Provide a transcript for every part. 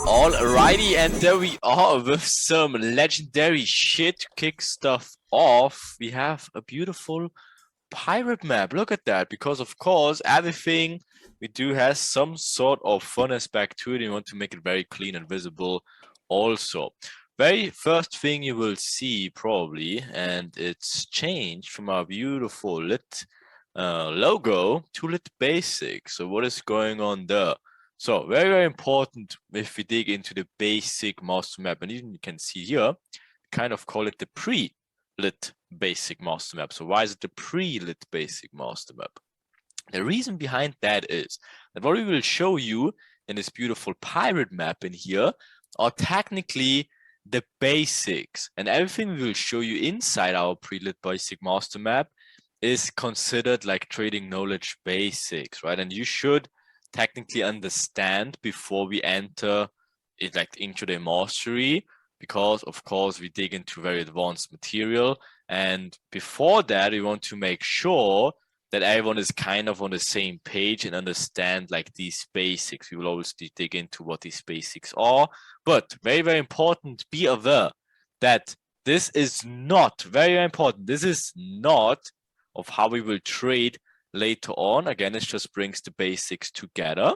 Alrighty, and there we are with some legendary shit to kick stuff off. We have a beautiful pirate map. Look at that, because of course everything we do has some sort of fun aspect to it. We want to make it very clean and visible also. Very first thing you will see probably, and it's changed from our beautiful lit logo to lit basic. So what is going on there? So very, very important if we dig into the basic master map, and even you can see here, kind of call it the pre-lit basic master map. So why is it the pre-lit basic master map? The reason behind that is that what we will show you in this beautiful pirate map in here are technically the basics, and everything we will show you inside our pre-lit basic master map is considered like trading knowledge basics, right? And you should technically understand before we enter it like into the mastery, because of course we dig into very advanced material, and before that we want to make sure that everyone is kind of on the same page and understand like these basics. We will obviously dig into what these basics are, but very, very important, be aware that this is not, very, very important, this is not of how we will trade later on. Again, it just brings the basics together,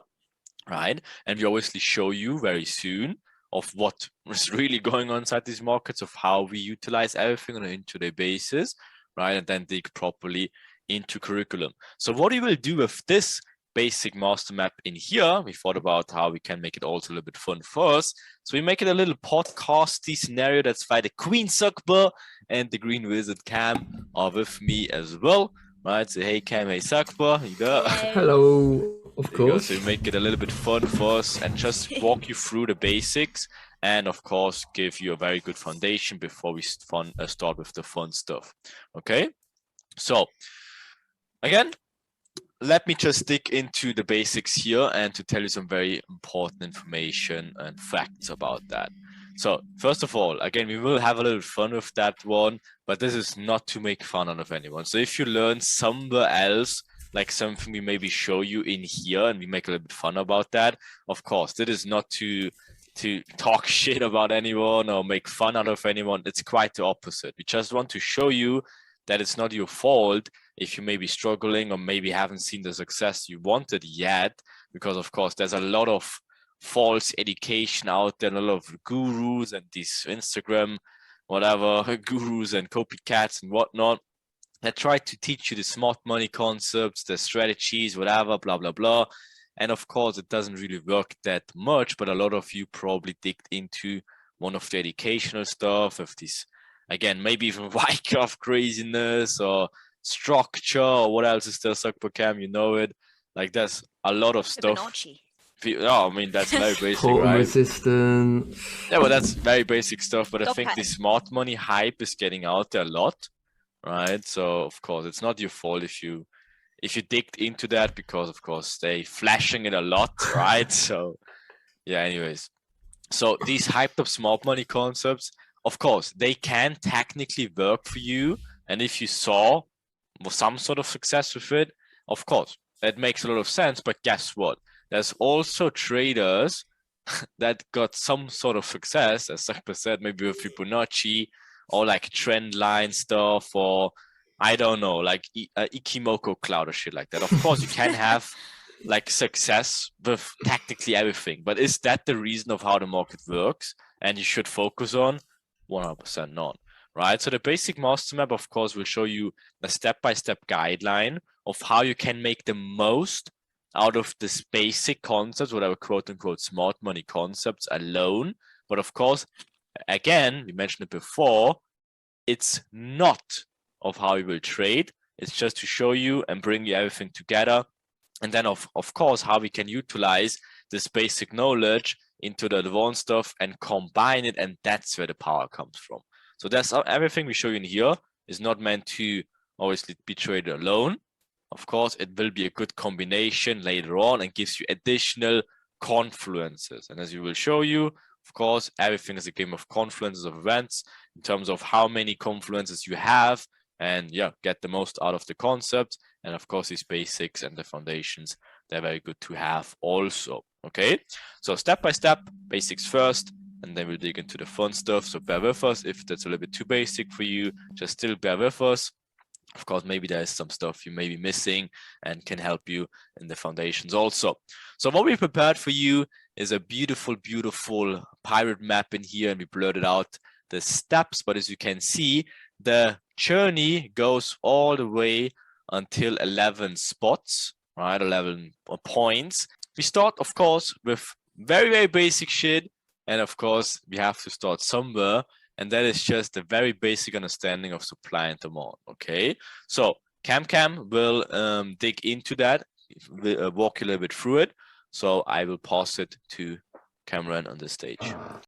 right? And we obviously show you very soon of what is really going on inside these markets, of how we utilize everything on an intraday basis, right? And then dig properly into curriculum. So what we will do with this basic master map in here, we thought about how we can make it also a little bit fun first. So we make it a little podcasty scenario. That's why the Queen Suckber and the Green Wizard Cam are with me as well. Right, so hey Cam, hey Suckber, you go. Hello, of course. So we make it a little bit fun for us and just walk you through the basics, and of course give you a very good foundation before we start with the fun stuff. Okay, so again, let me just dig into the basics here and to tell you some very important information and facts about that. So first of all, again, we will have a little fun with that one, but this is not to make fun out of anyone. So if you learn somewhere else, like something we maybe show you in here and we make a little bit fun about that, of course, that is not to talk shit about anyone or make fun out of anyone. It's quite the opposite. We just want to show you that it's not your fault if you may be struggling or maybe haven't seen the success you wanted yet, because of course there's a lot of false education out there, and a lot of gurus and these Instagram whatever gurus and copycats and whatnot that try to teach you the smart money concepts, the strategies, whatever, blah blah blah. And of course it doesn't really work that much, but a lot of you probably digged into one of the educational stuff of this, again, maybe even Wyckoff craziness or structure, or what else is there, Suckbocam, you know it. Like there's a lot of stuff. Fibonacci. Oh, I mean, that's very basic, Port right? resistance. Yeah, well, that's very basic stuff, but I Dog think the pattern. smart money hype is getting out there a lot, right? So of course it's not your fault if you digged into that, because of course they flashing it a lot, right? So yeah, anyways. So these hyped up smart money concepts, of course, they can technically work for you. And if you saw some sort of success with it, of course, that makes a lot of sense. But guess what? There's also traders that got some sort of success, as Sakpa said, maybe with Fibonacci or like trend line stuff, or I don't know, like Ikimoku cloud or shit like that. Of course, you can have like success with tactically everything, but is that the reason of how the market works and you should focus on? 100% not, right? So the basic master map, of course, will show you a step-by-step guideline of how you can make the most out of this basic concepts, whatever quote-unquote smart money concepts alone. But of course, again, we mentioned it before, it's not of how you will trade. It's just to show you and bring you everything together. And then of course, how we can utilize this basic knowledge into the advanced stuff and combine it, and that's where the power comes from. So that's everything we show you in here is not meant to obviously be traded alone. Of course, it will be a good combination later on and gives you additional confluences. And as we will show you, of course, everything is a game of confluences of events in terms of how many confluences you have, and yeah, get the most out of the concept. And of course, these basics and the foundations, they're very good to have also. Okay, so step by step, basics first, and then we'll dig into the fun stuff. So bear with us. If that's a little bit too basic for you, just still bear with us. Of course, maybe there's some stuff you may be missing and can help you in the foundations also. So what we prepared for you is a beautiful, beautiful pirate map in here, and we blurred out the steps. But as you can see, the journey goes all the way until 11 spots, right? 11 points. We start, of course, with very, very basic shit. And of course, we have to start somewhere. And that is just a very basic understanding of supply and demand. Okay, so Cam will dig into that, walk you a little bit through it. So I will pass it to Cameron on the stage.